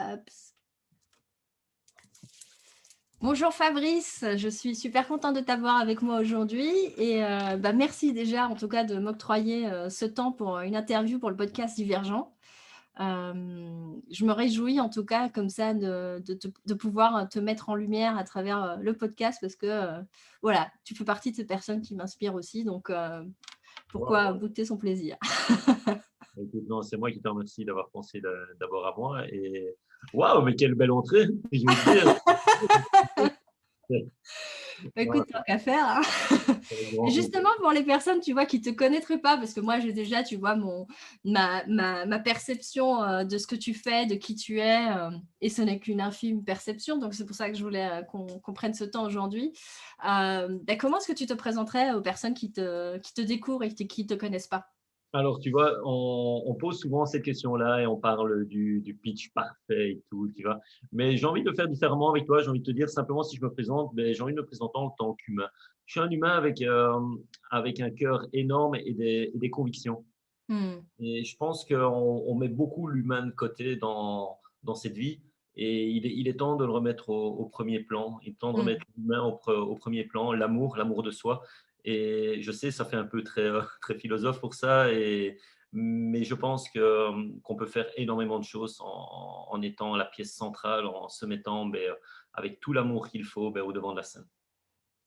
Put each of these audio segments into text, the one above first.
Hop. Bonjour Fabrice, je suis super contente de t'avoir avec moi aujourd'hui et merci déjà en tout cas de m'octroyer ce temps pour une interview pour le podcast Divergent. Je me réjouis en tout cas comme ça de pouvoir te mettre en lumière à travers le podcast parce que voilà, tu fais partie de ces personnes qui m'inspirent aussi, donc pourquoi Wow. goûter son plaisir. Écoute, non, c'est moi qui te remercie d'avoir pensé d'abord à moi. Et waouh, mais quelle belle entrée, je veux dire. Écoute, Ah, tant qu'à faire, hein. c'est un Et grand plaisir. justement, pour les personnes, tu vois, qui te connaîtraient pas, parce que moi, j'ai déjà, tu vois, ma perception de ce que tu fais, de qui tu es, et ce n'est qu'une infime perception. Donc, c'est pour ça que je voulais qu'on prenne ce temps aujourd'hui. Comment est-ce que tu te présenterais aux personnes qui te découvrent et qui te connaissent pas? Alors, tu vois, on pose souvent cette question-là et on parle du pitch parfait et tout, tu vois. Mais j'ai envie de le faire différemment avec toi. J'ai envie de te dire simplement si je me présente, ben, j'ai envie de me présenter en tant qu'humain. Je suis un humain avec un cœur énorme et des convictions. Hmm. Et je pense qu'on met beaucoup l'humain de côté dans cette vie. Et il est temps de le remettre au premier plan. Il est temps de Hmm. remettre l'humain au premier plan, l'amour de soi. Et je sais, ça fait un peu très, très philosophe pour ça. Mais je pense qu'on peut faire énormément de choses en étant la pièce centrale, en se mettant avec tout l'amour qu'il faut au devant de la scène.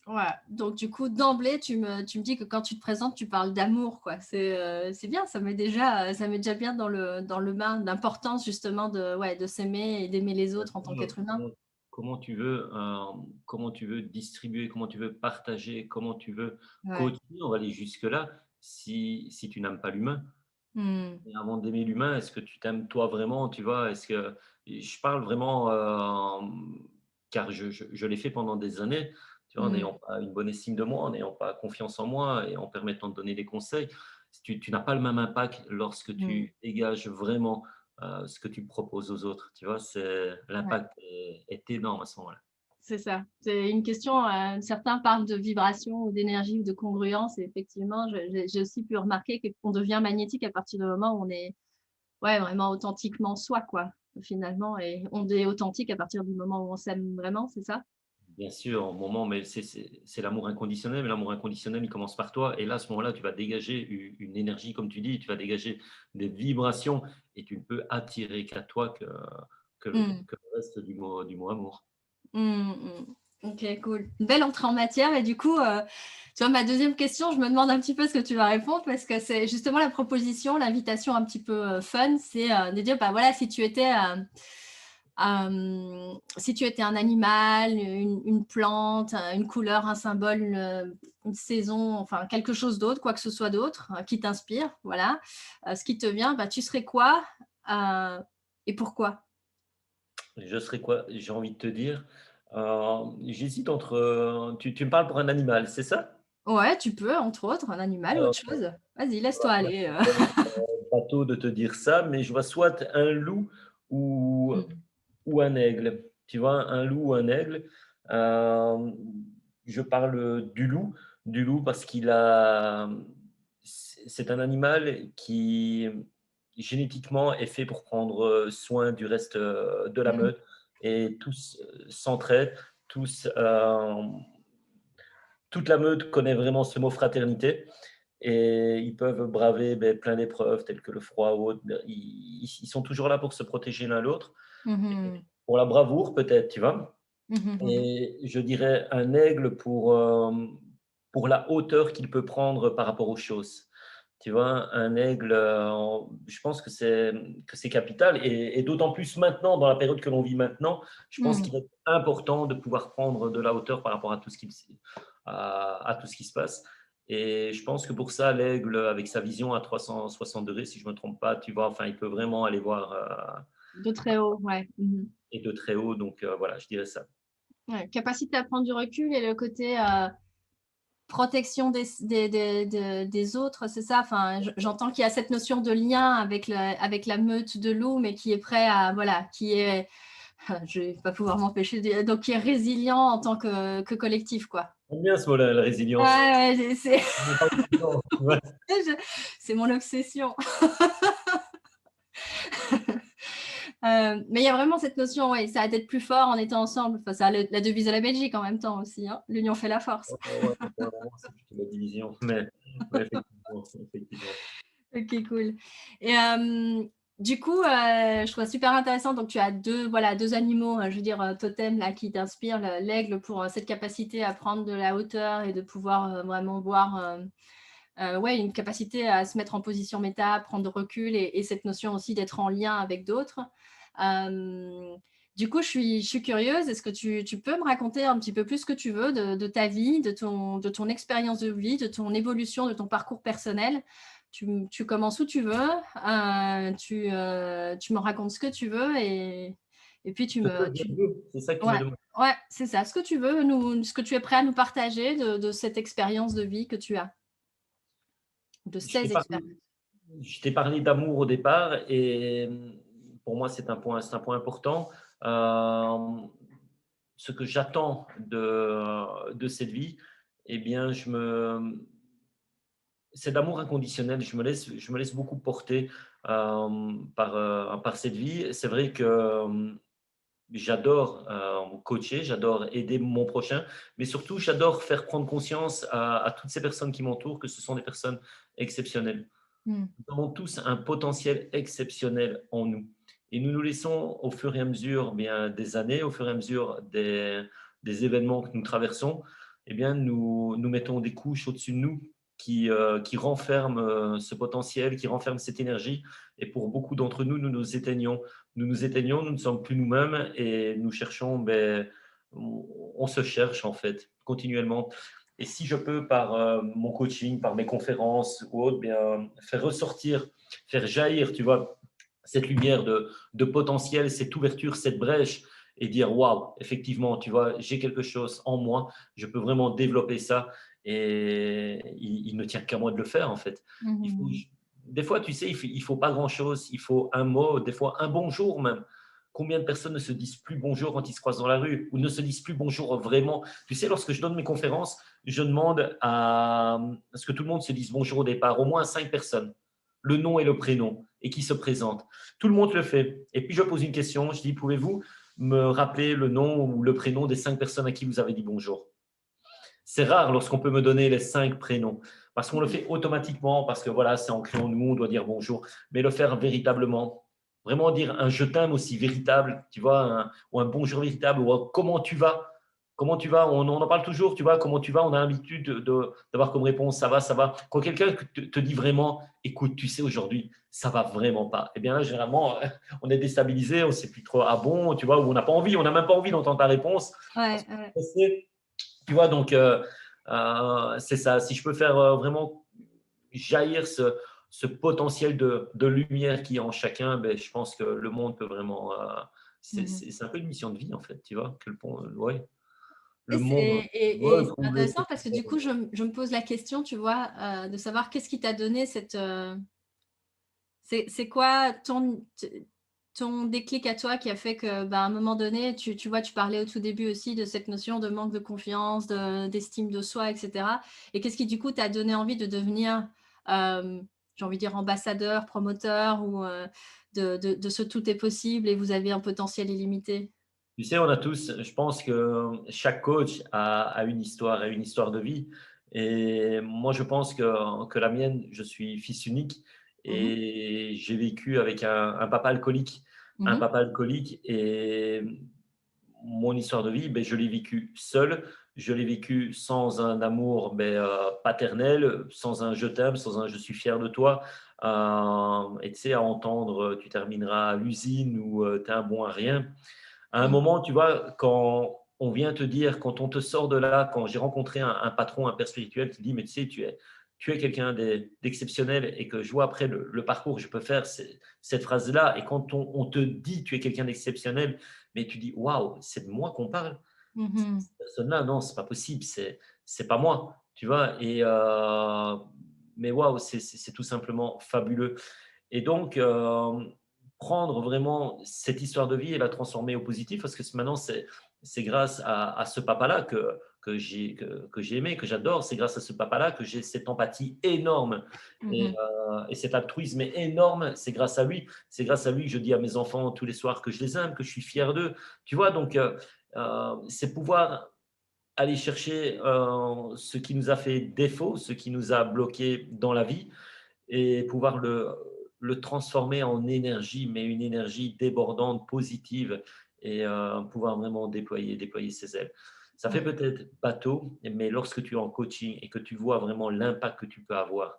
Ouais, donc du coup, d'emblée, tu me dis que quand tu te présentes, tu parles d'amour, quoi. C'est bien, ça met déjà bien dans le bain d'importance justement de s'aimer et d'aimer les autres en tant Comment, qu'être humain. comment- comment tu veux distribuer, comment tu veux partager, comment tu veux Ouais. coacher, on va aller jusque-là, si tu n'aimes pas l'humain. Hmm. Et avant d'aimer l'humain, est-ce que tu t'aimes toi vraiment, tu vois? Est-ce que je parle vraiment, car je l'ai fait pendant des années, tu vois, en n'ayant Hmm. pas une bonne estime de moi, en n'ayant pas confiance en moi et en permettant de donner des conseils. Tu n'as pas le même impact lorsque Hmm. tu dégages vraiment, ce que tu proposes aux autres, tu vois? Ouais, L'impact est énorme à ce moment-là. c'est ça. C'est une question, certains parlent de vibration ou d'énergie ou de congruence. Et effectivement, j'ai aussi pu remarquer qu'on devient magnétique à partir du moment où on est ouais, vraiment authentiquement soi, quoi, finalement. Et on est authentique à partir du moment où on s'aime vraiment, c'est ça? Bien sûr, au moment, mais c'est l'amour inconditionnel, mais l'amour inconditionnel, il commence par toi. Et là, à ce moment-là, tu vas dégager une énergie, comme tu dis, tu vas dégager des vibrations et tu ne peux attirer qu'à toi que le, Hmm. que le reste du mot amour. Mmh, mmh. OK, cool. Une belle entrée en matière. Et du coup, tu vois, ma deuxième question, je me demande un petit peu ce que tu vas répondre parce que c'est justement la proposition, l'invitation un petit peu fun, c'est de dire, bah voilà, si tu étais un animal, une plante, une couleur, un symbole, une saison, enfin quelque chose d'autre, quoi que ce soit d'autre qui t'inspire, voilà, ce qui te vient, bah, tu serais quoi euh, et pourquoi? Je serais quoi? J'ai envie de te dire. J'hésite entre. Tu me parles pour un animal, c'est ça? Ouais, tu peux, entre autres, un animal ou autre Alors, chose. Vas-y, laisse-toi ça va aller. être bateau de te dire ça, mais je vois soit un loup ou, Mmh. ou un aigle. Tu vois, un loup ou un aigle. Euh, je parle du loup parce c'est un animal qui génétiquement est fait pour prendre soin du reste de la Mmh. meute et tous s'entraident, tous, toute la meute connaît vraiment ce mot fraternité. Et ils peuvent braver plein d'épreuves telles que le froid ou autre. Ils sont toujours là pour se protéger l'un l'autre. Mmh mh. Pour la bravoure, peut-être, tu vois. Mmh mh, mmh. Et je dirais un aigle pour la hauteur qu'il peut prendre par rapport aux choses. Tu vois, un aigle, je pense que c'est capital. Et d'autant plus maintenant, dans la période que l'on vit maintenant, je pense Mmh. qu'il est important de pouvoir prendre de la hauteur par rapport à tout ce qui se passe. Et je pense que pour ça, l'aigle, avec sa vision à 360 degrés, si je ne me trompe pas, tu vois, enfin, il peut vraiment aller voir De très haut, ouais. Mmh. et de très haut. Donc voilà, je dirais ça. Ouais, capacité à prendre du recul et le côté, protection des autres, c'est ça? Enfin, j'entends qu'il y a cette notion de lien avec la meute de loups, mais qui est prêt à voilà, qui est je vais pas pouvoir m'empêcher de dire donc qui est résilient en tant que collectif, quoi. J'aime bien ce mot-là, la Ouais, résilience. ouais, c'est On en parle tout le temps. Ouais. je c'est mon obsession. Mais il y a vraiment cette notion, ouais, ça a d'être plus fort en étant ensemble. Enfin, ça a la devise de la Belgique en même temps aussi, hein. L'union fait la force. Ouais, ouais, pour le moment, c'est plutôt la division. Mais effectivement, effectivement. OK, cool. Et du coup, je trouve ça super intéressant. Donc tu as 2 voilà, 2 animaux, je veux dire, totems là qui t'inspirent, l'aigle pour, cette capacité à prendre de la hauteur et de pouvoir, vraiment voir, ouais, une capacité à se mettre en position méta, prendre de recul et cette notion aussi d'être en lien avec d'autres. Hem, du coup, je suis curieuse, est-ce que tu peux me raconter un petit peu plus ce que tu veux de ta vie, de ton expérience de vie, de ton évolution, de ton parcours personnel? Tu commences où tu veux, tu me racontes ce que tu veux et puis tu C'est ça me que tu je veux, c'est ça que tu me ouais, demandes. ouais, c'est ça, ce que tu veux, ce que tu es prêt à nous partager de cette expérience de vie que tu as, de Je t'ai ces parlé, expériences. je t'ai parlé d'amour au départ et pour moi, c'est un point important. Euh, Ce que j'attends de cette vie, eh bien, c'est d'amour inconditionnel. Je me laisse beaucoup porter par cette vie. C'est vrai que j'adore coacher, j'adore aider mon prochain, mais surtout, j'adore faire prendre conscience à toutes ces personnes qui m'entourent que ce sont des personnes exceptionnelles. Mmh. Nous avons tous un potentiel exceptionnel en nous. Et nous nous laissons au fur et à mesure bien, des années, au fur et à mesure des événements que nous traversons, eh bien, nous mettons des couches au-dessus de nous qui renferment ce potentiel, qui renferment cette énergie. Et pour beaucoup d'entre nous, nous nous éteignons. Nous ne sommes plus nous-mêmes et nous cherchons, on se cherche en fait continuellement. Et si je peux, par mon coaching, par mes conférences ou autre, bien, faire ressortir, faire jaillir, tu vois, cette lumière de potentiel, cette ouverture, cette brèche, et dire, waouh, effectivement, tu vois, j'ai quelque chose en moi, je peux vraiment développer ça, et il ne tient qu'à moi de le faire, en fait. Mmh Il faut, mh. des fois, tu sais, il faut pas grand-chose, il faut un mot, des fois un bonjour même. Combien de personnes ne se disent plus bonjour quand ils se croisent dans la rue ou ne se disent plus bonjour vraiment? Tu sais, lorsque je donne mes conférences, je demande à ce que tout le monde se dise bonjour au départ, au moins 5 personnes, le nom et le prénom, et qui se présentent. Tout le monde le fait. Et puis je pose une question, je dis, pouvez-vous me rappeler le nom ou le prénom des 5 personnes à qui vous avez dit bonjour? C'est rare lorsqu'on peut me donner les 5 prénoms, parce qu'on le Mmh. fait automatiquement, parce que voilà, c'est ancré en nous, on doit dire bonjour, mais le faire véritablement, vraiment dire un je t'aime aussi véritable, tu vois, ou un bonjour véritable, ou un comment tu vas. Comment tu vas? On en parle toujours, tu vois, comment tu vas? On a l'habitude d'avoir comme réponse ça va, ça va. Quand quelqu'un te dit vraiment, écoute, tu sais, aujourd'hui, ça va vraiment pas. Eh bien là, généralement, on est déstabilisé, on ne sait plus trop, ah bon, tu vois, ou on n'a pas envie, on n'a même pas envie d'entendre ta réponse. Parce Ouais, qu'on ouais. est stressé. Tu vois, donc c'est ça. Si je peux faire vraiment jaillir ce potentiel de lumière qui est en chacun, ben, je pense que le monde peut vraiment. C'est Mmh mh. c'est- c'est un peu une mission de vie, en fait, tu vois, que ouais, Et le c'est monde et doit c'est trouver intéressant parce que du coup, je me pose la question, tu vois, de savoir qu'est-ce qui t'a donné cette, c'est quoi ton déclic à toi qui a fait que, bah, à un moment donné, tu vois, tu parlais au tout début aussi de cette notion de manque de confiance, d'estime de soi et cetera et qu'est-ce qui du coup t'a donné envie de devenir, j'ai envie de dire ambassadeur, promoteur ou, de ce tout est possible et vous avez un potentiel illimité? Tu sais, on a tous, je pense que chaque coach a une histoire de vie. Et moi, je pense que la mienne, je suis fils unique Mmh mh. et j'ai vécu avec un papa alcoolique. Un Mmh. papa alcoolique et mon histoire de vie, ben, je l'ai vécue seul. Je l'ai vécue sans un amour paternel, sans un je t'aime, sans un je suis fier de toi. Et tu sais, à entendre tu termineras à l'usine ou tu es un bon à rien. À un Mmh. moment, tu vois, quand on vient te dire, quand on te sort de là, quand j'ai rencontré un patron, un père spirituel qui dit, mais tu sais, tu es quelqu'un d'exceptionnel et que je vois après le parcours que je peux faire cette phrase-là. Et quand on te dit, tu es quelqu'un d'exceptionnel, mais tu dis, waouh, c'est de moi qu'on parle. Mmh. Cette personne-là, non, c'est pas possible, c'est pas moi, tu vois. Mais waouh, c'est tout simplement fabuleux. Et donc, prendre vraiment cette histoire de vie et la transformer au positif, parce que maintenant, c'est grâce à ce papa-là que j'ai aimé, que j'adore. C'est grâce à ce papa-là que j'ai cette empathie énorme Mhm. et cet altruisme énorme. C'est grâce à lui. C'est grâce à lui que je dis à mes enfants tous les soirs que je les aime, que je suis fier d'eux. Tu vois, donc, c'est pouvoir aller chercher ce qui nous a fait défaut, ce qui nous a bloqué dans la vie et pouvoir le transformer en énergie, mais une énergie débordante, positive, et pouvoir vraiment déployer ses ailes. Ça fait Ouais. peut-être bateau, mais lorsque tu es en coaching et que tu vois vraiment l'impact que tu peux avoir,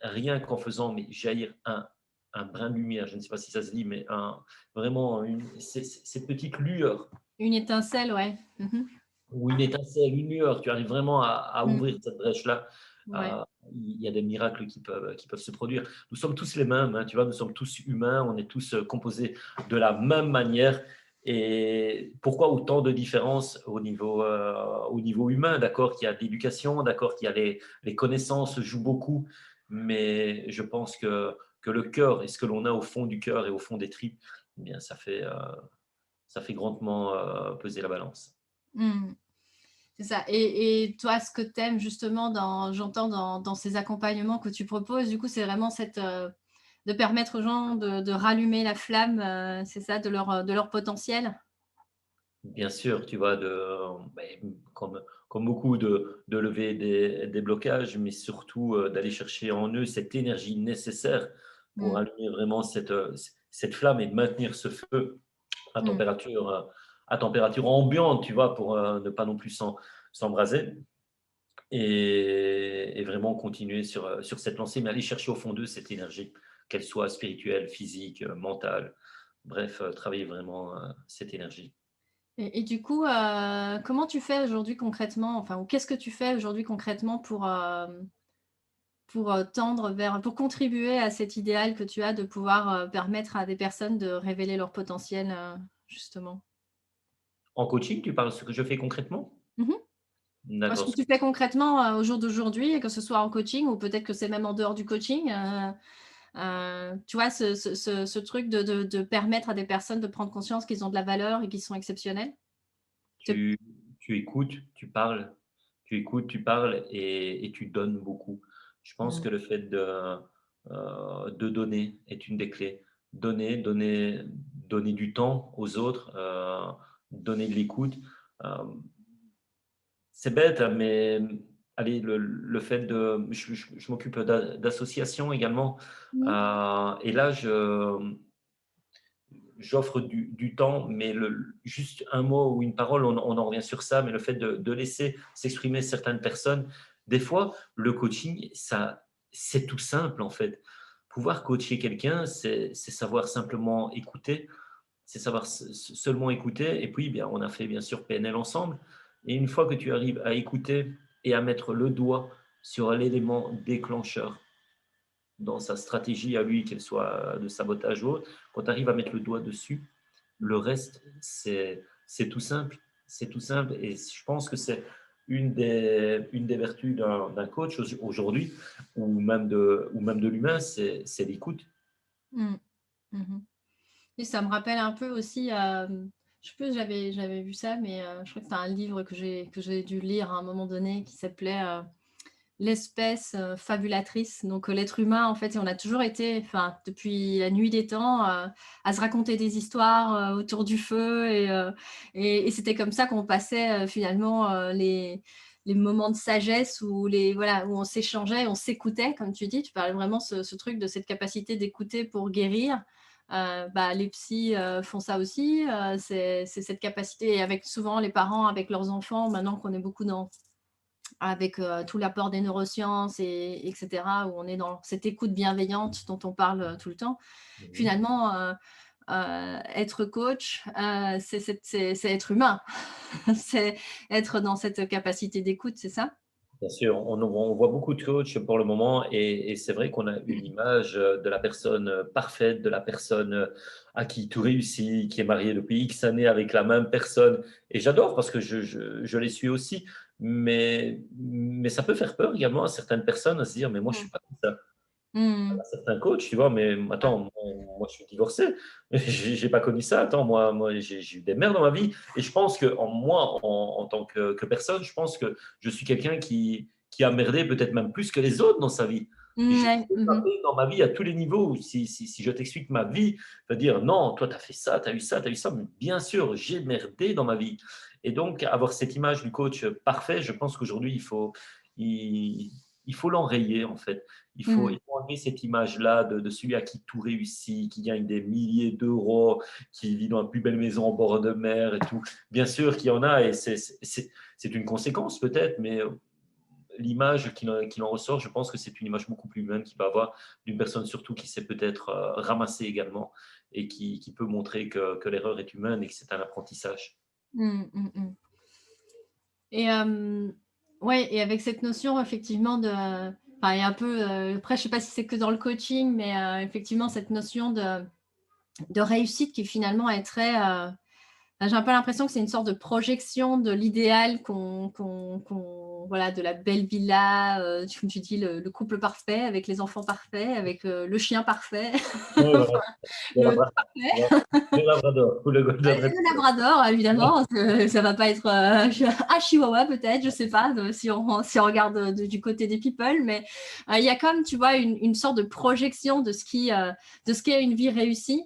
rien qu'en faisant mais jaillir un brin de lumière, je ne sais pas si ça se dit, mais vraiment ces petites lueurs Une étincelle, ouais. Mhm. ou une étincelle, une lueur, tu arrives vraiment à ouvrir Mm. cette brèche-là, Ouais. euh, il y a des miracles qui peuvent se produire. Nous sommes tous les mêmes, hein, tu vois, nous sommes tous humains, on est tous composés de la même manière. Et pourquoi autant de différences au niveau humain? D'accord, qu'il y a de l'éducation, d'accord, qu'il y a les connaissances jouent beaucoup, mais je pense que le cœur et ce que l'on a au fond du cœur et au fond des tripes, eh bien, ça fait grandement peser la balance. Mm. C'est ça. Et toi, ce que tu aimes justement, j'entends dans ces accompagnements que tu proposes, du coup, c'est vraiment de permettre aux gens de rallumer la flamme, c'est ça, de leur potentiel. Bien sûr, tu vois, beh, comme beaucoup, de lever des blocages, mais surtout d'aller chercher en eux cette énergie nécessaire pour Mm. allumer vraiment cette flamme et de maintenir ce feu à Mm. température, euh, à température ambiante, tu vois, pour ne pas non plus s'embraser et vraiment continuer sur cette lancée, mais aller chercher au fond d'eux cette énergie, qu'elle soit spirituelle, physique, mentale, bref, travailler vraiment cette énergie. Et du coup, comment tu fais aujourd'hui concrètement, enfin, ou qu'est-ce que tu fais aujourd'hui concrètement pour tendre vers, pour contribuer à cet idéal que tu as de pouvoir permettre à des personnes de révéler leur potentiel, justement? En coaching, tu parles de ce que je fais concrètement? Mhm. Ce D'accord. que tu fais concrètement au jour d'aujourd'hui, que ce soit en coaching ou peut-être que c'est même en dehors du coaching, tu vois, ce truc de permettre à des personnes de prendre conscience qu'ils ont de la valeur et qu'ils sont exceptionnels. Te- Tu, tu écoutes, tu parles et tu donnes beaucoup. Je pense Mm. que le fait de donner est une des clés. Donner du temps aux autres, donner de l'écoute. Euh, c'est bête, hein, mais allez, le fait de... Je m'occupe d'associations également. Mm. Et là, j'offre du temps, mais juste un mot ou une parole, on en revient sur ça, mais le fait de laisser s'exprimer certaines personnes, des fois, le coaching, c'est tout simple en fait. Pouvoir coacher quelqu'un, c'est savoir simplement écouter, c'est savoir seulement écouter. Et puis, bien, on a fait bien sûr PNL ensemble. Et une fois que tu arrives à écouter et à mettre le doigt sur l'élément déclencheur, dans sa stratégie à lui, qu'elle soit de sabotage ou autre, quand tu arrives à mettre le doigt dessus, le reste, c'est tout simple. C'est tout simple. Et je pense que c'est une des vertus d'un coach aujourd'hui, ou même de l'humain, c'est l'écoute. Mm. Mhm. Et ça me rappelle un peu aussi, je sais plus, j'avais vu ça, mais je crois que c'est un livre que j'ai dû lire à un moment donné qui s'appelait L'espèce fabulatrice. Donc l'être humain, en fait, on a toujours été, enfin, depuis la nuit des temps, à se raconter des histoires autour du feu. Et c'était comme ça qu'on passait finalement les moments de sagesse où, voilà, où on s'échangeait, on s'écoutait, comme tu dis. Tu parlais vraiment ce truc de cette capacité d'écouter pour guérir. Bah, les psys font ça aussi. C'est cette capacité, et avec souvent les parents, avec leurs enfants, maintenant qu'on est beaucoup avec tout l'apport des neurosciences, etc., où on est dans cette écoute bienveillante dont on parle tout le temps. Mhm. Finalement, être coach, c'est être humain. C'est être dans cette capacité d'écoute, c'est ça? Bien sûr, on voit beaucoup de coachs pour le moment et c'est vrai qu'on a une image de la personne parfaite, de la personne à qui tout réussit, qui est mariée depuis X années avec la même personne. Et j'adore parce que je les suis aussi, mais ça peut faire peur également à certaines personnes à se dire, mais moi je Mm. suis pas comme ça. Mm. Certains coachs, tu vois, mais attends, moi je suis divorcé, j'ai pas connu ça. Attends, moi j'ai eu des mères dans ma vie, et je pense que en tant que personne, je pense que je suis quelqu'un qui a merdé peut-être même plus que les autres dans sa vie. Mm, J'ai ouais, mhm. merdé dans ma vie à tous les niveaux. Si je t'explique ma vie, je veux dire, non, toi tu as fait ça, tu as eu ça, tu as eu ça, mais bien sûr, j'ai merdé dans ma vie. Et donc, avoir cette image du coach parfait, je pense qu'aujourd'hui, il, il faut l'enrayer en fait. Il Mm. faut enlever cette image-là de celui à qui tout réussit, qui gagne des milliers d'euros, qui vit dans la plus belle maison en bord de mer et tout. Bien sûr qu'il y en a, et c'est une conséquence peut-être, mais l'image qui en ressort, je pense que c'est une image beaucoup plus humaine qu'il va avoir, d'une personne surtout qui sait peut-être ramasser également, et qui peut montrer que l'erreur est humaine et que c'est un apprentissage. Mm, mm, mm. Et ouais, et avec cette notion effectivement de, enfin, il y a un peu, après je sais pas si c'est que dans le coaching, mais effectivement cette notion de réussite qui finalement est très, j'ai un peu l'impression que c'est une sorte de projection de l'idéal voilà, de la belle villa, comme tu dis, le couple parfait, avec les enfants parfaits, avec le chien parfait, Oui, voilà. Le le Labrador, le Labrador ou le Golden le Retriever. labrador, évidemment, ça va pas être un chihuahua peut-être, je sais pas, si on regarde du côté des people, mais il y a comme, tu vois, une sorte de projection de ce qu'est une vie réussie.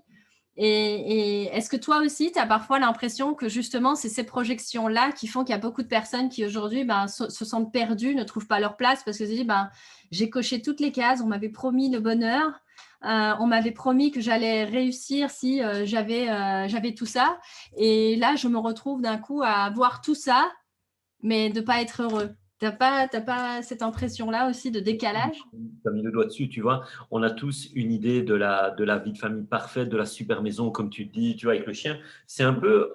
Et est-ce que toi aussi, tu as parfois l'impression que justement, c'est ces projections-là qui font qu'il y a beaucoup de personnes qui aujourd'hui se sentent perdues, ne trouvent pas leur place parce que se disent, j'ai coché toutes les cases, on m'avait promis le bonheur, on m'avait promis que j'allais réussir si j'avais tout ça. Et là, je me retrouve d'un coup à avoir tout ça, mais de ne pas être heureux. T'as pas cette impression-là aussi de décalage? Tu as mis le doigt dessus, tu vois. On a tous une idée de la vie de famille parfaite, de la super maison, comme tu dis, tu vois, avec le chien. C'est un peu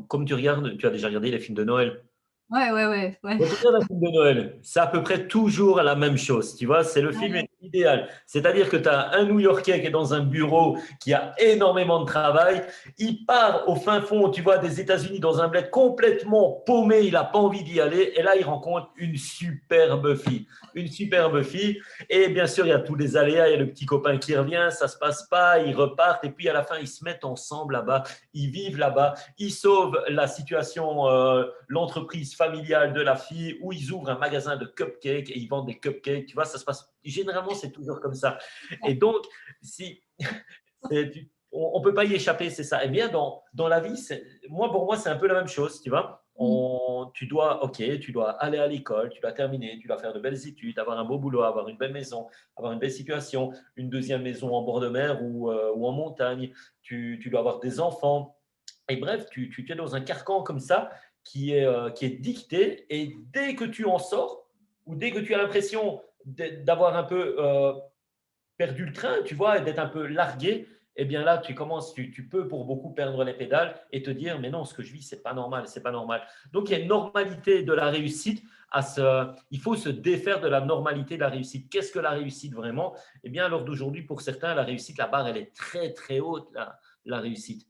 comme tu regardes, tu as déjà regardé les films de Noël. Ouais, ouais, ouais, ouais. Quand tu regardes un film de Noël, c'est à peu près toujours la même chose, tu vois, c'est le film Ouais. idéal. C'est-à-dire que tu as un New-Yorkais qui est dans un bureau, qui a énormément de travail, il part au fin fond, tu vois, des États-Unis, dans un bled complètement paumé, il n'a pas envie d'y aller, et là, il rencontre une superbe fille, et bien sûr, il y a tous les aléas, il y a le petit copain qui revient, ça se passe pas, ils repartent, et puis à la fin, ils se mettent ensemble là-bas, ils vivent là-bas, ils sauvent la situation, l'entreprise familiale de la fille, où ils ouvrent un magasin de cupcakes et ils vendent des cupcakes. Tu vois, ça se passe. Généralement, c'est toujours comme ça. Et donc, si on ne peut pas y échapper, c'est ça. Et bien, dans la vie, pour moi, c'est un peu la même chose, tu vois. Tu dois aller à l'école, tu dois terminer, tu dois faire de belles études, avoir un beau boulot, avoir une belle maison, avoir une belle situation, une deuxième maison en bord de mer ou en montagne. Tu dois avoir des enfants. Et bref, tu es dans un carcan comme ça qui est dicté. Et dès que tu en sors, ou dès que tu as l'impression d'avoir un peu perdu le train, tu vois, et d'être un peu largué, eh bien là, tu peux pour beaucoup perdre les pédales et te dire, mais non, ce que je vis, c'est pas normal, c'est pas normal. Donc, il y a une normalité de la réussite. Il faut se défaire de la normalité de la réussite. Qu'est-ce que la réussite vraiment? Eh bien, à l'heure d'aujourd'hui, pour certains, la réussite, la barre, elle est très, très haute, la réussite.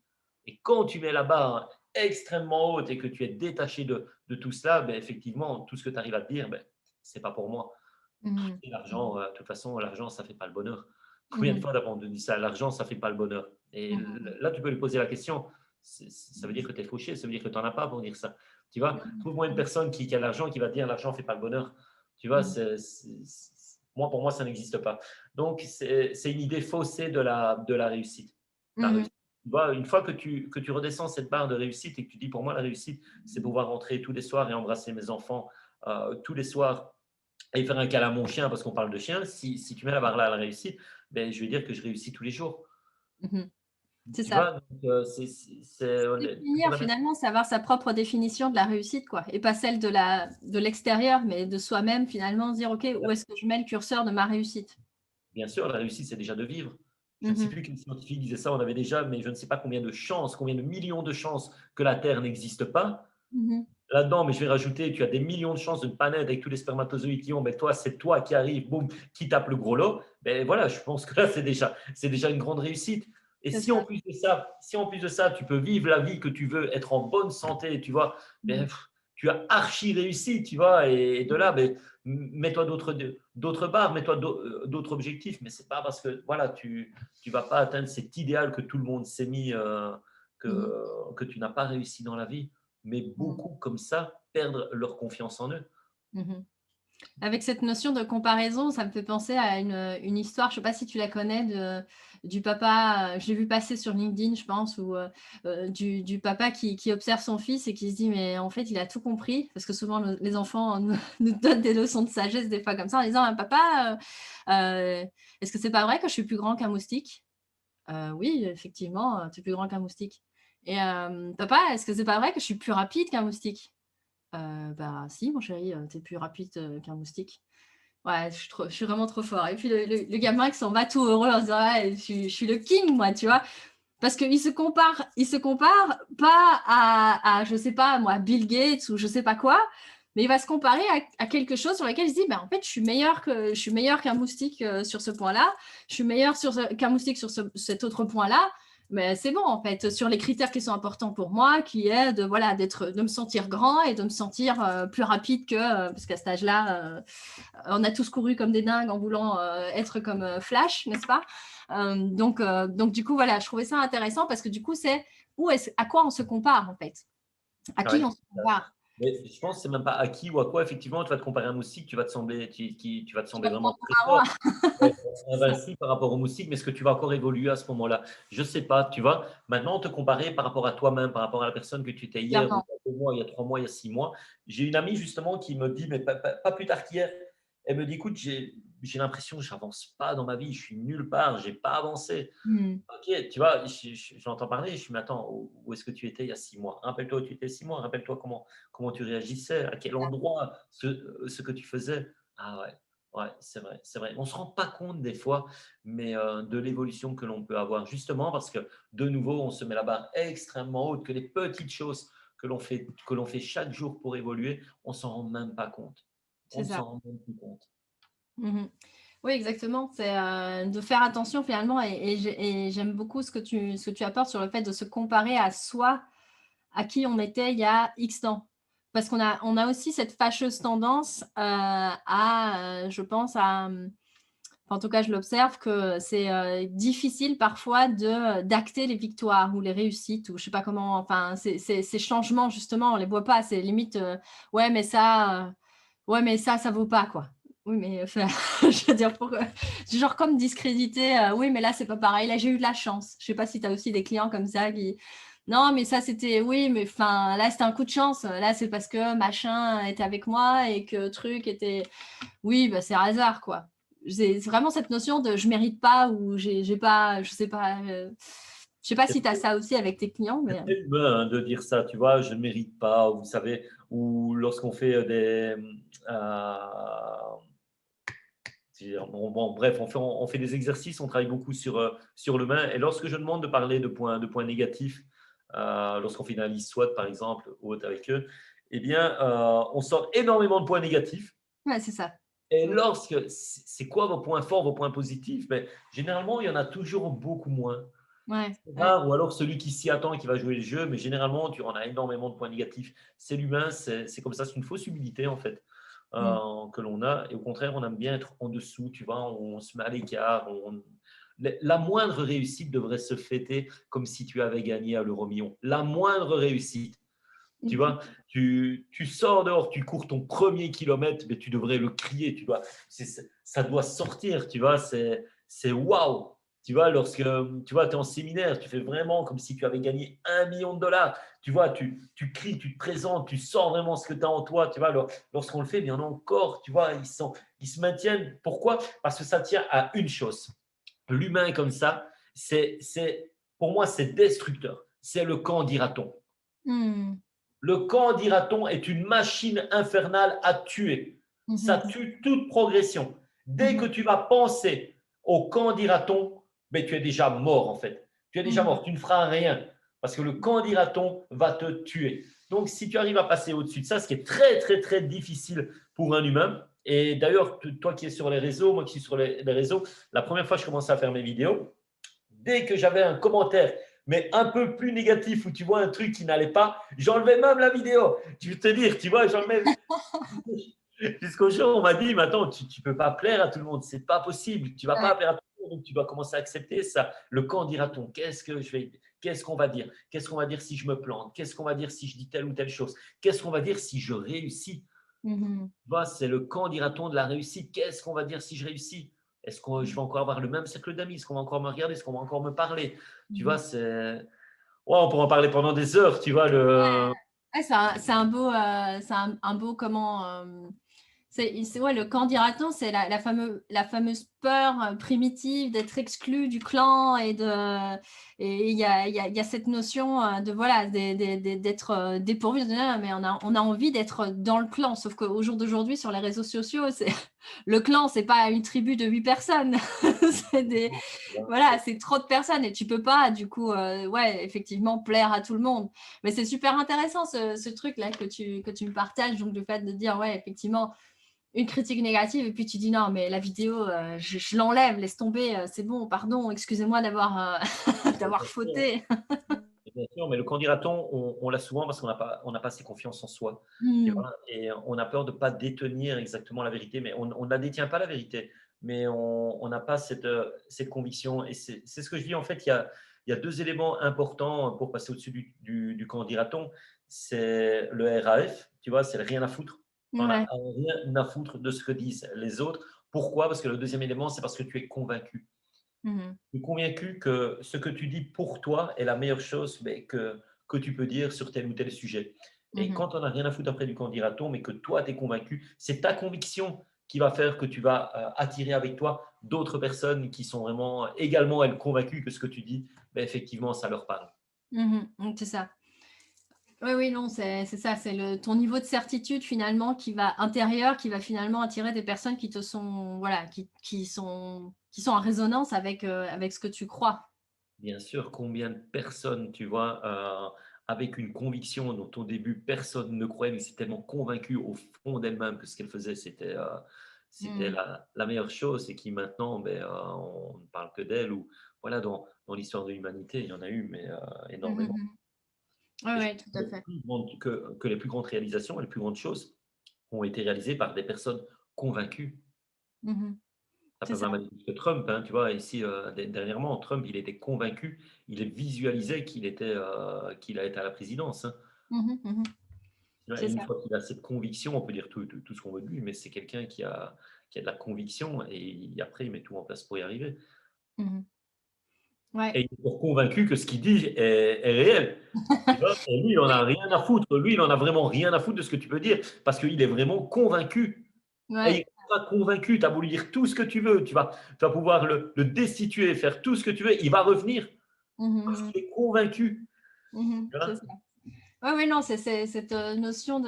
Et quand tu mets la barre extrêmement haute et que tu es détaché de tout cela, ben, effectivement, tout ce que tu arrives à te dire, ben, c'est pas pour moi. Mhm. Et l'argent, de toute façon, l'argent, ça ne fait pas le bonheur. Combien de Mhm. fois d'avant de dire ça? L'argent, ça ne fait pas le bonheur. Et Mhm. là, tu peux lui poser la question. Ça veut dire que tu es fauché, ça veut dire que tu n'en as pas pour dire ça. Tu vois, trouve-moi une personne qui a l'argent qui va te dire l'argent ne fait pas le bonheur. Tu vois, Mhm. pour moi, ça n'existe pas. Donc, c'est une idée faussée de la réussite. La Mhm. réussite. Tu vois, une fois que tu redescends cette barre de réussite et que tu dis, pour moi, la réussite, c'est pouvoir rentrer tous les soirs et embrasser mes enfants tous les soirs et faire un câlin à mon chien parce qu'on parle de chien, si tu mets la barre là à la réussite, ben, je vais dire que je réussis tous les jours. Mhm. C'est Tu ça. vois, donc, Définir finalement, c'est avoir sa propre définition de la réussite, quoi, et pas celle de l'extérieur, mais de soi-même finalement, se dire, OK, où est-ce que je mets le curseur de ma réussite? bien sûr, la réussite, c'est déjà de vivre. Je ne sais Mhm. plus quel scientifique disait ça, on avait déjà, mais je ne sais pas combien de chances, combien de millions de chances que la Terre n'existe pas. Mhm. Là-dedans, mais je vais rajouter, tu as des millions de chances de ne pas naître avec tous les spermatozoïdes qui ont, mais toi, c'est toi qui arrive, boum, qui tape le gros lot. Ben voilà, je pense que là, c'est déjà une grande réussite. Et C'est si ça. en plus de ça, tu peux vivre la vie que tu veux, être en bonne santé, tu vois, ben, Mhm. tu as archi réussi, tu vois. Et de là, ben, mets-toi d'autre part, mets-toi d'autres objectifs, mais c'est pas parce que voilà, tu vas pas atteindre cet idéal que tout le monde s'est mis, Mhm. que tu n'as pas réussi dans la vie. Mais beaucoup comme ça perdent leur confiance en eux. Mhm. Avec cette notion de comparaison, ça me fait penser à une histoire, je ne sais pas si tu la connais, du papa, je l'ai vu passer sur LinkedIn, je pense, ou du papa qui observe son fils et qui se dit, mais en fait, il a tout compris, parce que souvent, les enfants nous donnent des leçons de sagesse, des fois comme ça, en disant, papa, est-ce que c'est pas vrai que je suis plus grand qu'un moustique? Oui, effectivement, tu es plus grand qu'un moustique. Et papa, est-ce que c'est pas vrai que je suis plus rapide qu'un moustique? Bah si, mon chéri, tu es plus rapide qu'un moustique. Ouais, je suis vraiment trop fort. Et puis le gamin qui s'en va tout heureux en disant, ouais, je suis le king, moi, tu vois. Parce qu'il il se compare pas je sais pas, moi, Bill Gates ou je sais pas quoi, mais il va se comparer à quelque chose sur lequel il se dit, bah, en fait, je suis meilleur qu'un moustique sur ce point-là, je suis meilleur qu'un moustique sur cet autre point-là, mais c'est bon, en fait, sur les critères qui sont importants pour moi, qui est de me sentir grand et de me sentir plus rapide parce qu'à cet âge-là, on a tous couru comme des dingues en voulant être comme Flash, n'est-ce pas? Donc, du coup, voilà, je trouvais ça intéressant parce que du coup, c'est à quoi on se compare, en fait? À qui Ouais. on se compare? Mais je pense que c'est même pas à qui ou à quoi. Effectivement, tu vas te comparer à un moustique, tu vas te Tu sembler vas te vraiment prendre très à moi. fort. Ouais, invincible par rapport au moustique, mais est-ce que tu vas encore évoluer à ce moment-là? Je ne sais pas, tu vois. Maintenant, te comparer par rapport à toi-même, par rapport à la personne que tu étais hier, ou Clairement. il y a 2 mois, il y a 3 mois, il y a 6 mois. J'ai une amie justement qui me dit, mais pas plus tard qu'hier, elle me dit, écoute, j'ai l'impression que je n'avance pas dans ma vie, je suis nulle part, je n'ai pas avancé. Hmm. Ok, tu vois, j'entends parler, je me dis, attends, où est-ce que tu étais il y a 6 mois? Rappelle-toi où tu étais 6 mois, rappelle-toi comment tu réagissais, à quel endroit, ce que tu faisais. Ah ouais, ouais, c'est vrai, c'est vrai. On ne se rend pas compte des fois, mais de l'évolution que l'on peut avoir, justement parce que, de nouveau, on se met la barre extrêmement haute, que les petites choses que l'on fait chaque jour pour évoluer, on ne s'en rend même pas compte. On C'est ne ça. s'en rend même plus compte. Mhm. Oui, exactement. C'est de faire attention finalement et j'aime beaucoup ce que tu apportes sur le fait de se comparer à soi, à qui on était il y a X temps. Parce on a aussi cette fâcheuse tendance je pense, en tout cas, je l'observe que c'est difficile parfois d'acter les victoires ou les réussites ou je sais pas comment. Enfin, ces changements justement, on les voit pas. C'est limite, ouais, mais ça vaut pas quoi. Oui, mais enfin, je veux dire, pourquoi? Genre comme discréditer. Oui, mais là c'est pas pareil. Là j'ai eu de la chance. Je sais pas si tu as aussi des clients comme ça qui. Non, mais ça c'était. Oui, mais enfin là c'était un coup de chance. Là c'est parce que machin était avec moi et que truc était. Oui, bah, c'est un hasard, quoi. C'est vraiment cette notion de je mérite pas ou j'ai pas, je sais pas si tu as ça aussi avec tes clients, mais C'est très humain hein, de dire ça, tu vois, je ne mérite pas, ou vous savez, ou lorsqu'on fait bon, bref, on fait des exercices, on travaille beaucoup sur l'humain, et lorsque je demande de parler de points négatifs, lorsqu'on fait une analyse SWOT, par exemple, ou autre avec eux, eh bien, on sort énormément de points négatifs, ouais, c'est ça. et Mm. c'est quoi vos points forts, vos points positifs? Mais généralement, il y en a toujours beaucoup moins. Ouais, C'est ouais. rare, ou alors celui qui s'y attend et qui va jouer le jeu, mais généralement, tu en as énormément de points négatifs. C'est l'humain, c'est comme ça, c'est une fausse humilité en fait Mm. que l'on a. Et au contraire, on aime bien être en dessous, tu vois, on se met à l'écart. La moindre réussite devrait se fêter comme si tu avais gagné à l'euro-million. La moindre réussite. Tu Mm. vois, tu sors dehors, tu cours ton premier kilomètre, mais tu devrais le crier, tu vois. Ça doit sortir, tu vois, c'est waouh. Tu vois, lorsque tu vois, es en séminaire, tu fais vraiment comme si tu avais gagné 1 million de dollars. Tu vois, tu cries, tu te présentes, tu sors vraiment ce que tu as en toi. Tu vois, lorsqu'on le fait, bien encore, tu vois, ils se maintiennent. Pourquoi? Parce que ça tient à une chose. L'humain est comme ça, pour moi, c'est destructeur. C'est le camp dira-t-on. Mm. Le camp dira-t-on est une machine infernale à tuer. Ça Mhm. tue toute progression. Dès que Mhm. tu vas penser au camp dira-t-on, ben, tu es déjà mort en fait. Tu es déjà Mhm. mort, tu ne feras rien. Parce que le camp dira-t-on va te tuer. Donc, si tu arrives à passer au-dessus de ça, ce qui est très, très, très difficile pour un humain, et d'ailleurs, toi qui es sur les réseaux, moi qui suis sur les réseaux, la première fois que je commençais à faire mes vidéos, dès que j'avais un commentaire, mais un peu plus négatif, où tu vois un truc qui n'allait pas, j'enlevais même la vidéo. Tu veux te dire, tu vois, j'enlevais. Jusqu'au jour où on m'a dit, maintenant, tu ne peux pas plaire à tout le monde, c'est pas possible. Tu ne vas Ouais. pas plaire à tout le monde, donc tu dois commencer à accepter ça. Le quand dira-t-on? Qu'est-ce qu'on va dire? Qu'est-ce qu'on va dire si je me plante? Qu'est-ce qu'on va dire si je dis telle ou telle chose? Qu'est-ce qu'on va dire si je réussis? Mhm. Tu vois, c'est le quand dira-t-on de la réussite. Qu'est-ce qu'on va dire si je réussis? Est-ce que je vais encore avoir le même cercle d'amis? Est-ce qu'on va encore me regarder? Est-ce qu'on va encore me parler? Tu vois, Mhm. c'est. Ouais, on pourrait en parler pendant des heures, tu vois. Ouais, c'est un beau, un beau comment. Ouais, le quand dira-t-on, c'est la fameuse peur primitive d'être exclu du clan et il y a cette notion de voilà d'être dépourvu. Mais on a envie d'être dans le clan, sauf qu'au jour d'aujourd'hui sur les réseaux sociaux, le clan, c'est pas une tribu de 8 personnes, voilà, c'est trop de personnes et tu peux pas du coup ouais effectivement plaire à tout le monde. Mais c'est super intéressant ce truc là que tu me partages, donc le fait de dire ouais effectivement une critique négative et puis tu dis non mais la vidéo je l'enlève, laisse tomber, c'est bon, pardon, excusez-moi d'avoir d'avoir fauté. Bien sûr, mais le quand dira-t-on, on l'a souvent parce qu'on n'a pas assez confiance en soi. Tu Mm. vois, et on a peur de ne pas détenir exactement la vérité, mais on ne la détient pas la vérité, mais on n'a pas cette conviction. Et c'est ce que je dis en fait, il y a deux éléments importants pour passer au-dessus du quand dira-t-on. C'est le RAF, tu vois, c'est le rien à foutre. On n'a Ouais. rien à foutre de ce que disent les autres. Pourquoi? Parce que le deuxième élément, c'est parce que tu es convaincu. Mhm. Je suis convaincu que ce que tu dis pour toi est la meilleure chose mais que tu peux dire sur tel ou tel sujet. Et Mhm. quand on n'a rien à foutre après du quand dira-t-on, mais que toi, tu es convaincu, c'est ta conviction qui va faire que tu vas attirer avec toi d'autres personnes qui sont vraiment également, elles, convaincues que ce que tu dis, ben, effectivement, ça leur parle. Mhm. C'est ça. Oui, oui, non, c'est ça, c'est ton niveau de certitude finalement qui va intérieur, qui va finalement attirer des personnes qui te sont, voilà, qui sont en résonance avec ce que tu crois. Bien sûr, combien de personnes, tu vois, avec une conviction dont au début personne ne croyait, mais c'est tellement convaincu au fond d'elle-même que ce qu'elle faisait, c'était Mm. la meilleure chose et qui maintenant, ben, on ne parle que d'elle ou voilà, dans l'histoire de l'humanité, il y en a eu, mais énormément. Mhm. Oui, Et je oui, pense tout à fait. que les plus grandes réalisations, les plus grandes choses ont été réalisées par des personnes convaincues. Mhm. Ça C'est peut ça. même aller jusque Trump, hein, tu vois, ici, dernièrement, Trump, il était convaincu, il visualisait qu'il allait être à la présidence, hein. Mhm. Mhm. Tu vois, C'est et une ça. fois qu'il a cette conviction, on peut dire tout ce qu'on veut de lui, mais c'est quelqu'un qui a de la conviction et après, il met tout en place pour y arriver. Mhm. Ouais. Et il est toujours convaincu que ce qu'il dit est réel. Tu vois, et lui, il en a rien à foutre. Lui, il en a vraiment rien à foutre de ce que tu peux dire parce qu'il est vraiment convaincu. Et il Ouais. est pas convaincu, tu as beau lui dire tout ce que tu veux, tu vas pouvoir le destituer, faire tout ce que tu veux, il va revenir Mhm. parce Mhm. qu'il est convaincu. Mhm. Tu C'est vois. ça. Oui, oui, non, c'est cette notion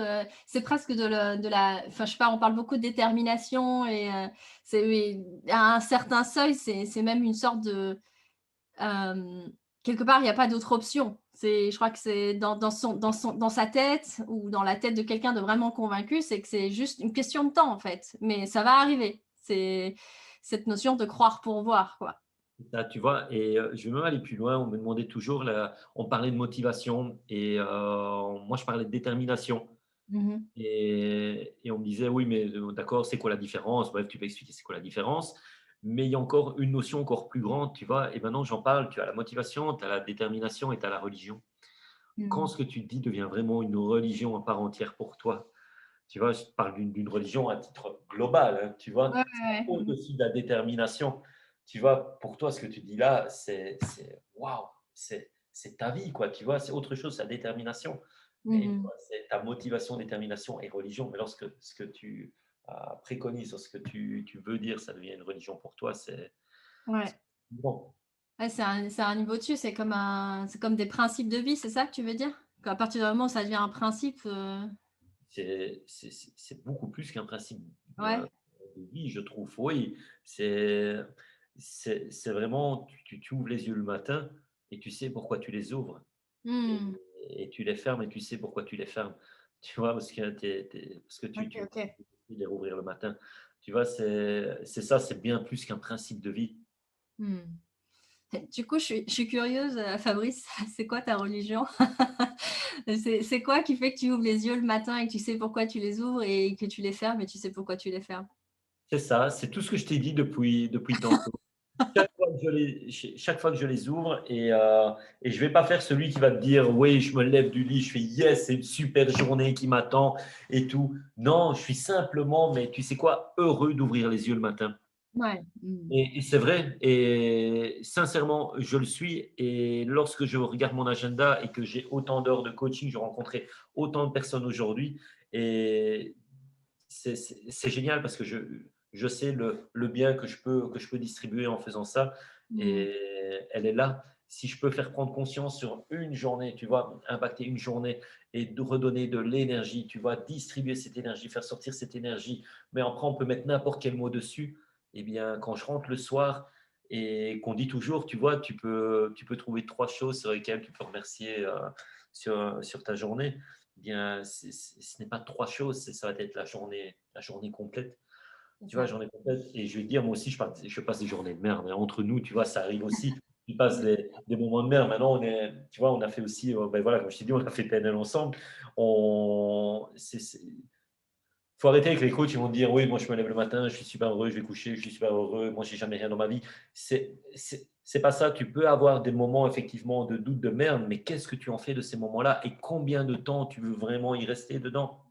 c'est presque enfin, je sais pas, on parle beaucoup de détermination et oui, à un certain seuil, c'est même une sorte quelque part, il n'y a pas d'autre option. Je crois que c'est dans sa tête ou dans la tête de quelqu'un de vraiment convaincu, c'est que c'est juste une question de temps, en fait. Mais ça va arriver. C'est cette notion de croire pour voir, quoi. Là, tu vois, et je vais même aller plus loin. On me demandait toujours, on parlait de motivation et moi, je parlais de détermination. Mmh. Et on me disait, oui, mais d'accord, c'est quoi la différence? Bref, tu peux expliquer c'est quoi la différence. Mais il y a encore une notion encore plus grande, tu vois. Et maintenant, j'en parle. Tu as la motivation, tu as la détermination et tu as la religion. Quand Mmh. ce que tu dis devient vraiment une religion à part entière pour toi, tu vois, je parle d'une religion à titre global, hein, tu Ouais, vois, ouais, ouais. Mmh. au-dessus de la détermination. Tu vois, pour toi, ce que tu dis là, waouh, c'est ta vie, quoi, tu vois, c'est autre chose, c'est la détermination. Mais Mmh. toi, c'est ta motivation, détermination et religion. Mais lorsque ce que tu préconises, ce que tu veux dire, ça devient une religion pour toi, c'est Ouais. bon. Ouais, c'est un niveau dessus, c'est comme des principes de vie, c'est ça que tu veux dire? Qu'à partir du moment où ça devient un principe, C'est beaucoup plus qu'un principe ouais. de vie, je trouve. Oui, c'est c'est vraiment, tu ouvres les yeux le matin et tu sais pourquoi tu les ouvres. Et, Mmh. et tu les fermes et tu sais pourquoi tu les fermes. Tu vois, parce que, parce que OK, tu OK. veux les rouvrir le matin. Tu vois, c'est ça, c'est bien plus qu'un principe de vie. Mmh. Du coup, je suis curieuse, Fabrice, c'est quoi ta religion? C'est quoi qui fait que tu ouvres les yeux le matin et que tu sais pourquoi tu les ouvres et que tu les fermes et tu sais pourquoi tu les fermes? C'est ça, c'est tout ce que je t'ai dit depuis tantôt. Chaque fois que je les ouvre et je vais pas faire celui qui va te dire: «Oui, je me lève du lit, je fais yes, c'est une super journée qui m'attend et tout». Non, je suis simplement, mais tu sais quoi? Heureux d'ouvrir les yeux le matin. Ouais. Mmh. Et c'est vrai et sincèrement, je le suis et lorsque je regarde mon agenda et que j'ai autant d'heures de coaching, j'ai rencontré autant de personnes aujourd'hui et c'est génial parce que je sais le bien que je peux distribuer en faisant ça Mmh. et elle est là. Si je peux faire prendre conscience sur une journée, tu vois, impacter une journée et de redonner de l'énergie, tu vois, distribuer cette énergie, faire sortir cette énergie, mais après on peut mettre n'importe quel mot dessus. Eh bien, quand je rentre le soir et qu'on dit toujours, tu vois, tu peux trouver 3 choses sur lesquelles tu peux remercier, sur ta journée. Eh bien, ce n'est pas 3 choses, ça va être la journée complète. C'est Tu vois, ça. la journée complète et je vais te dire, moi aussi, je passe des journées de merde, hein. Entre nous, tu vois, ça arrive aussi. Tu passes des moments de merde. Maintenant, tu vois, on a fait aussi, ben voilà, comme je t'ai dit, on a fait PNL ensemble. Faut arrêter avec les coachs, ils vont te dire: «Oui, moi je me lève le matin, je suis super heureux, je vais coucher, je suis super heureux, moi j'ai jamais rien dans ma vie». C'est pas ça. Tu peux avoir des moments effectivement de doute, de merde, mais qu'est-ce que tu en fais de ces moments-là et combien de temps tu veux vraiment y rester dedans?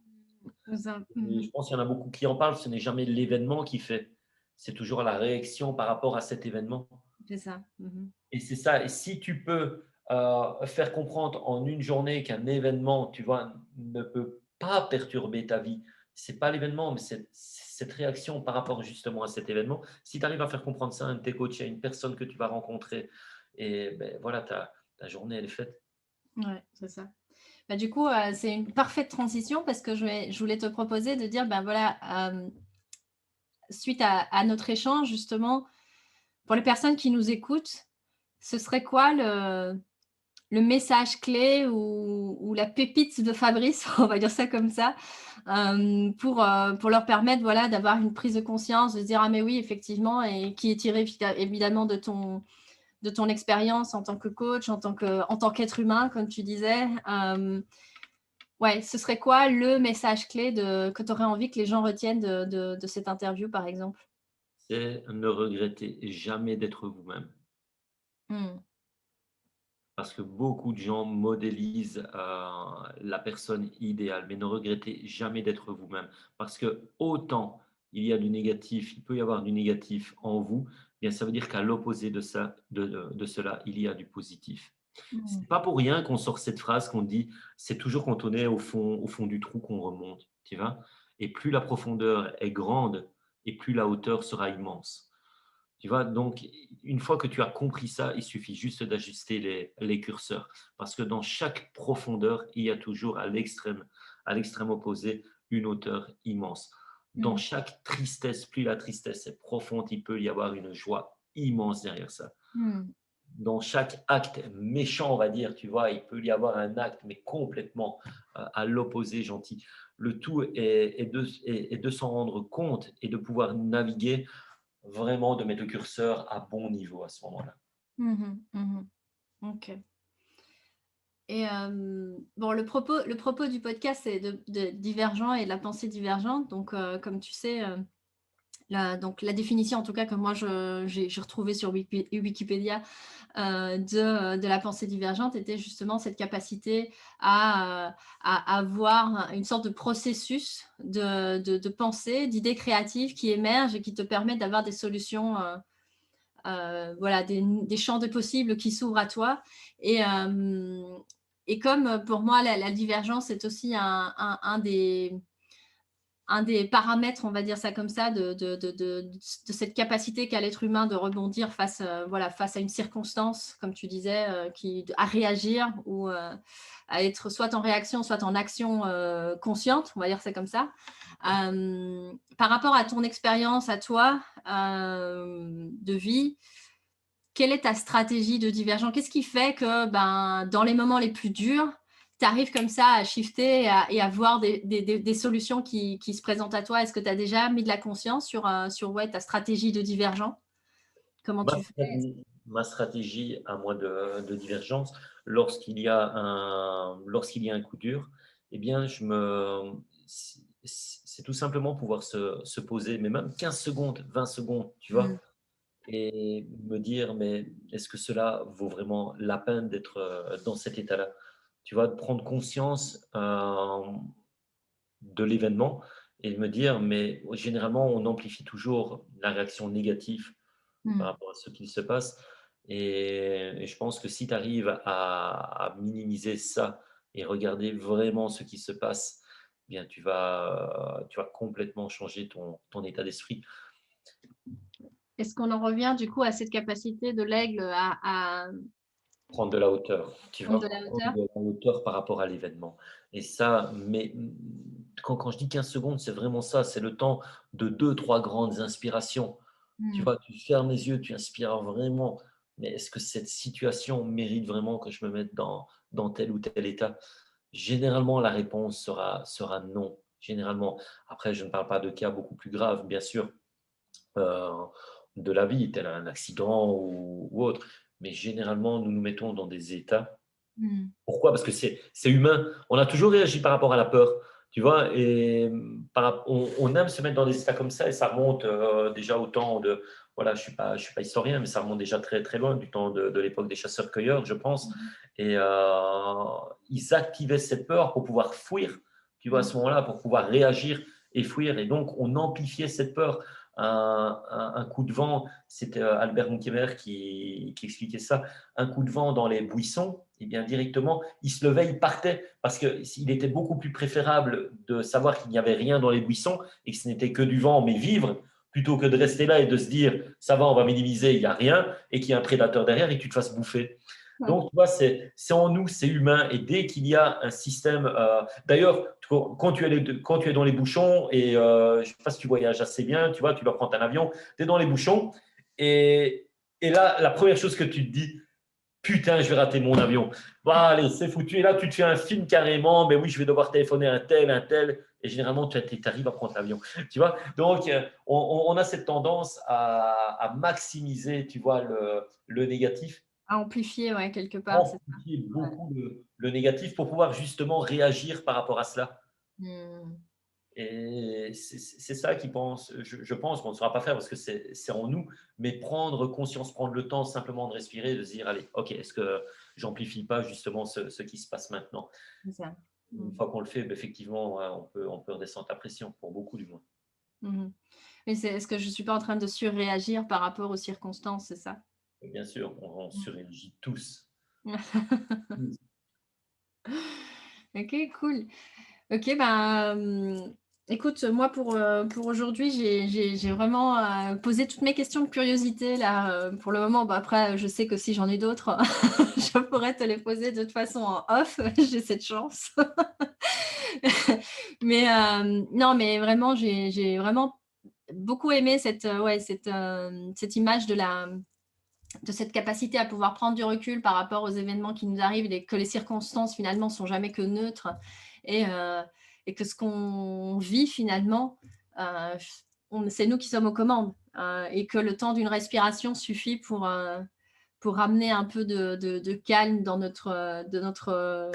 C'est ça. Et Mmh. je pense qu'il y en a beaucoup qui en parlent, ce n'est jamais l'événement qui fait, c'est toujours la réaction par rapport à cet événement C'est ça. Mmh. et c'est ça et si tu peux, faire comprendre en une journée qu'un événement, tu vois, ne peut pas perturber ta vie, c'est pas l'événement, mais cette réaction par rapport justement à cet événement. Si tu arrives à faire comprendre ça à un de tes coachs, à une personne que tu vas rencontrer et beh, voilà, ta journée, elle est faite. Ouais, c'est ça. Bah, du coup, c'est une parfaite transition parce que je voulais te proposer de dire, ben, voilà, suite à notre échange justement, pour les personnes qui nous écoutent, ce serait quoi le message clé ou la pépite de Fabrice, on va dire ça comme ça, pour leur permettre, voilà, d'avoir une prise de conscience, de se dire: «Ah mais oui, effectivement» et qui est tiré évidemment de ton expérience en tant que coach, en tant qu'être humain, comme tu disais. Ouais, ce serait quoi le message clé que tu aurais envie que les gens retiennent de cette interview, par exemple? C'est ne regrettez jamais d'être vous-même. Mmh. Parce que beaucoup de gens modélisent, la personne idéale, mais ne regrettez jamais d'être vous-même. Parce que autant il y a du négatif, il peut y avoir du négatif en vous, bien ça veut dire qu'à l'opposé de ça, de cela, il y a du positif. Mmh. C'est pas pour rien qu'on sort cette phrase qu'on dit: «C'est toujours quand on est au fond du trou qu'on remonte», tu vois? Et plus la profondeur est grande et plus la hauteur sera immense. Tu vois? Donc, une fois que tu as compris ça, il suffit juste d'ajuster les curseurs. Parce que dans chaque profondeur, il y a toujours à l'extrême opposé, une hauteur immense. Dans Mmh. chaque tristesse, plus la tristesse est profonde, il peut y avoir une joie immense derrière ça. Mmh. Dans chaque acte méchant, on va dire, tu vois, il peut y avoir un acte, mais complètement à l'opposé gentil. Le tout est de s'en rendre compte et de pouvoir naviguer. Vraiment de mettre le curseur à bon niveau à ce moment-là. Mmh mh. Mmh. OK. Et bon, le propos du podcast, c'est de divergent et de la pensée divergente. Donc, comme tu sais, la définition, en tout cas, que moi j'ai retrouvée sur Wikipédia, de la pensée divergente était justement cette capacité à avoir une sorte de processus de pensée, d'idées créatives qui émergent et qui te permettent d'avoir des solutions, voilà, des champs de possibles qui s'ouvrent à toi. Et, et comme pour moi, la divergence est aussi un des paramètres, on va dire ça comme ça, de cette capacité qu'a l'être humain de rebondir face, voilà, face à une circonstance, comme tu disais, à réagir ou à être soit en réaction, soit en action consciente, on va dire ça comme ça. Par rapport à ton expérience, à toi, de vie, quelle est ta stratégie de divergence? Qu'est-ce qui fait que, ben, dans les moments les plus durs, tu arrives comme ça à shifter et à voir des solutions qui se présentent à toi? Est-ce que tu as déjà mis de la conscience sur ouais, ta stratégie de divergent? Comment Ma tu fais? ma stratégie à moi de divergence, lorsqu'il y a un coup dur, eh bien, c'est tout simplement pouvoir se poser, mais même 15 secondes, 20 secondes, tu Mm. vois, et me dire, mais est-ce que cela vaut vraiment la peine d'être dans cet état-là? Tu vois, de prendre conscience de l'événement et de me dire, mais généralement, on amplifie toujours la réaction négative par Mm. rapport à ce qui se passe. Et je pense que si tu arrives à minimiser ça et regarder vraiment ce qui se passe, eh bien tu vas complètement changer ton état d'esprit. Est-ce qu'on en revient du coup à cette capacité de l'aigle à Prendre de la hauteur, tu prendre de vois, la prendre hauteur? de la hauteur par rapport à l'événement. Et ça, mais quand je dis 15 secondes, c'est vraiment ça, c'est le temps de deux, trois grandes inspirations. Tu Mm. vois, tu fermes les yeux, tu inspires vraiment. Mais est-ce que cette situation mérite vraiment que je me mette dans tel ou tel état? Généralement, la réponse sera non. Généralement. Après, je ne parle pas de cas beaucoup plus graves, bien sûr, euh, de la vie, tel un accident ou autre. Mais généralement, nous nous mettons dans des états. Mm. Pourquoi? Parce que c'est humain. On a toujours réagi par rapport à la peur, tu vois, et on aime se mettre dans des états comme ça, et ça remonte déjà au temps de, voilà, je suis pas historien, mais ça remonte déjà très très loin, du temps de l'époque des chasseurs-cueilleurs, je pense. Et ils activaient cette peur pour pouvoir fuir, tu vois, à Mm. ce moment-là, pour pouvoir réagir et fuir. Et donc, on amplifiait cette peur. Un coup de vent, c'était Albert Mouquet qui expliquait ça. Un coup de vent dans les buissons, et bien directement, il se levait, il partait, parce qu'il était beaucoup plus préférable de savoir qu'il n'y avait rien dans les buissons et que ce n'était que du vent, mais vivre, plutôt que de rester là et de se dire, ça va, on va minimiser, il n'y a rien, et qu'il y a un prédateur derrière et que tu te fasses bouffer. Ouais. Donc, tu vois, c'est en nous, c'est humain. Et dès qu'il y a un système. D'ailleurs, quand tu es dans les bouchons, et je ne sais pas si tu voyages assez bien, tu vois, tu dois prendre un avion, tu es dans les bouchons, et, et là, la première chose que tu te dis, putain, je vais rater mon avion. Bon, allez, c'est foutu. Et là, tu te fais un film carrément. Mais oui, je vais devoir téléphoner un tel, un tel. Et généralement, tu arrives à prendre l'avion. Tu vois. Donc, on a cette tendance à maximiser, tu vois, le négatif, À amplifier, ouais, quelque part, c'est ça. amplifier Ouais. beaucoup le négatif pour pouvoir justement réagir par rapport à cela. Mm. Et c'est ça qui pense, je pense qu'on ne saura pas faire parce que c'est en nous, mais prendre conscience, prendre le temps simplement de respirer, de se dire, allez, ok, est-ce que j'amplifie pas justement ce qui se passe maintenant? C'est ça. Une Mm. fois qu'on le fait, ben, effectivement, ouais, on peut redescendre la pression, pour beaucoup du moins. Mhm. Mais est-ce que je ne suis pas en train de surréagir par rapport aux circonstances, c'est ça? Et bien sûr, on surréagit tous. Ok, cool. Ok, ben, écoute, moi pour aujourd'hui, j'ai vraiment posé toutes mes questions de curiosité là. Pour le moment, bah, après, je sais que si j'en ai d'autres, je pourrais te les poser de toute façon en off. J'ai cette chance. Mais non, mais vraiment, j'ai vraiment beaucoup aimé ouais, cette image de cette capacité à pouvoir prendre du recul par rapport aux événements qui nous arrivent et que les circonstances finalement sont jamais que neutres et, euh, et que ce qu'on vit finalement, euh, c'est nous qui sommes aux commandes et que le temps d'une respiration suffit pour ramener un peu de calme dans de notre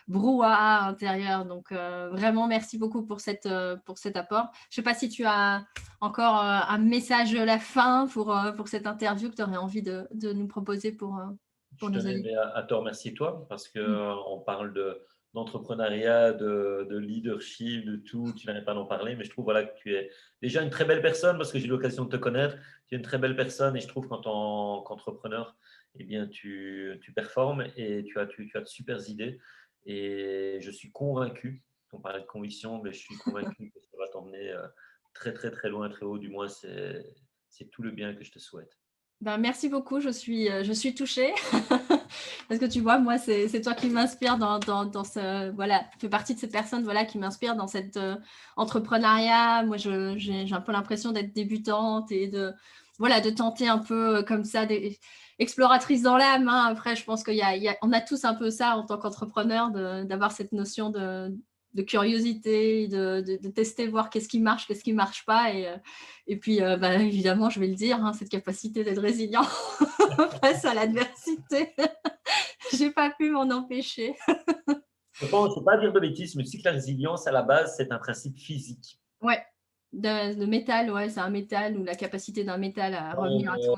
brouhaha intérieur. Donc vraiment, merci beaucoup pour cet apport. Je ne sais pas si tu as encore un message à la fin pour cette interview que tu aurais envie de nous proposer pour Je nos tenais auditeurs. mais à te remercier toi parce qu'on parle d'entrepreneuriat, de leadership, de tout. Tu n'arrêtes pas d'en parler, mais je trouve voilà, que tu es déjà une très belle personne parce que j'ai eu l'occasion de te connaître. Tu es une très belle personne et je trouve qu'en tant qu'entrepreneur, eh bien, tu performes et tu as de super idées. Et je suis convaincu, on parlait de conviction, mais je suis convaincu que ça va t'emmener très, très, très loin, très haut. Du moins, c'est tout le bien que je te souhaite. Ben, merci beaucoup, je suis touchée. Parce que tu vois, moi, c'est toi qui m'inspire dans ce. Voilà, tu fais partie de ces personnes voilà, qui m'inspirent dans cet entrepreneuriat. Moi, j'ai un peu l'impression d'être débutante et voilà, de tenter un peu comme ça, exploratrice dans l'âme. Hein. Après, je pense on a tous un peu ça en tant qu'entrepreneur, d'avoir cette notion de curiosité, de tester, voir qu'est-ce qui marche, qu'est-ce qui marche pas. Et puis, bah, évidemment, je vais le dire, hein, cette capacité d'être résilient face à l'adversité. J'ai pas pu m'en empêcher. Je pense, je ne veux pas dire de bêtises, mais tu sais que la résilience, à la base, c'est un principe physique. Ouais, de métal, ouais, c'est un métal ou la capacité d'un métal à revenir à son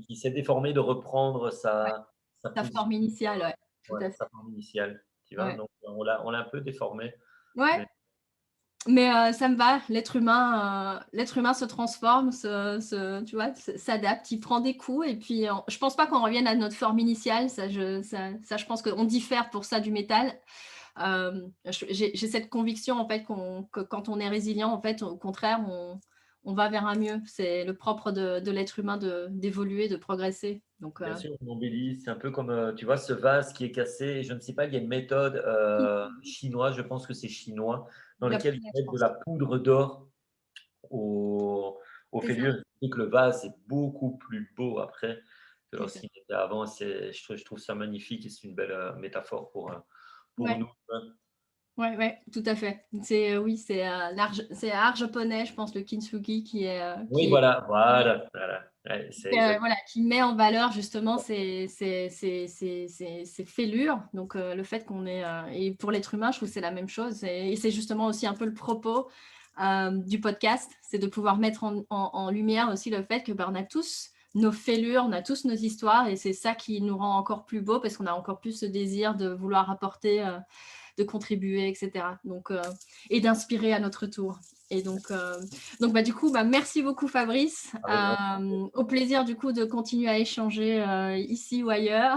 Qui s'est déformé de reprendre ouais, sa sa position, forme initiale, ouais, tout ouais, à sa fait. forme initiale. Tu vois, Ouais. donc on l'a un peu déformé. Ouais, Mais mais ça me va. L'être humain se transforme, tu vois, s'adapte, il prend des coups et puis je pense pas qu'on revienne à notre forme initiale. Ça, je pense qu'on diffère pour ça du métal. J'ai cette conviction en fait que quand on est résilient, en fait, au contraire, on va vers un mieux. C'est le propre de l'être humain d'évoluer, de progresser. Donc, bien sûr, on embellit. C'est un peu comme, tu vois, ce vase qui est cassé. Je ne sais pas, il y a une méthode chinoise, je pense que c'est chinois, dans la laquelle planète, ils je mettent de pense. la poudre d'or au C'est ça, fêlure. Et que le vase est beaucoup plus beau après que c'est ça. lorsqu'il était avant. Je trouve ça magnifique et c'est une belle métaphore pour Ouais. nous. Ouais, ouais, tout à fait. Oui, c'est art japonais, je pense, le kintsugi Oui, voilà, voilà, voilà. Ouais, c'est exact. voilà, qui met en valeur justement ces fêlures. Donc, le fait qu'on est, et pour l'être humain, je trouve que c'est la même chose. Et c'est justement aussi un peu le propos du podcast, c'est de pouvoir mettre en lumière aussi le fait que on a tous nos fêlures, on a tous nos histoires, et c'est ça qui nous rend encore plus beaux parce qu'on a encore plus ce désir de vouloir apporter, de contribuer, etc. Donc, et d'inspirer à notre tour. Et donc bah, du coup, bah, merci beaucoup Fabrice. Avec grand Au plaisir du coup de continuer à échanger ici ou ailleurs.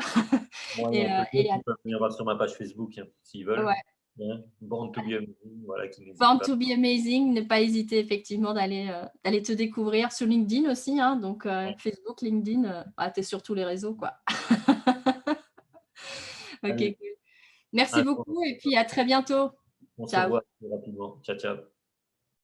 Moi, Et, mon côté, et ils peuvent venir voir sur ma page Facebook hein, s'ils veulent. ouais. Hein. Born to be amazing, voilà, qui n'hésite Born pas. to be amazing, ne pas hésiter effectivement d'aller te découvrir sur LinkedIn aussi. Hein, donc Facebook, LinkedIn, tu es sur tous les réseaux, quoi. Ok, Allez, cool. Merci un beaucoup et puis à très bientôt. on se Ciao. revoit très rapidement. Ciao, ciao.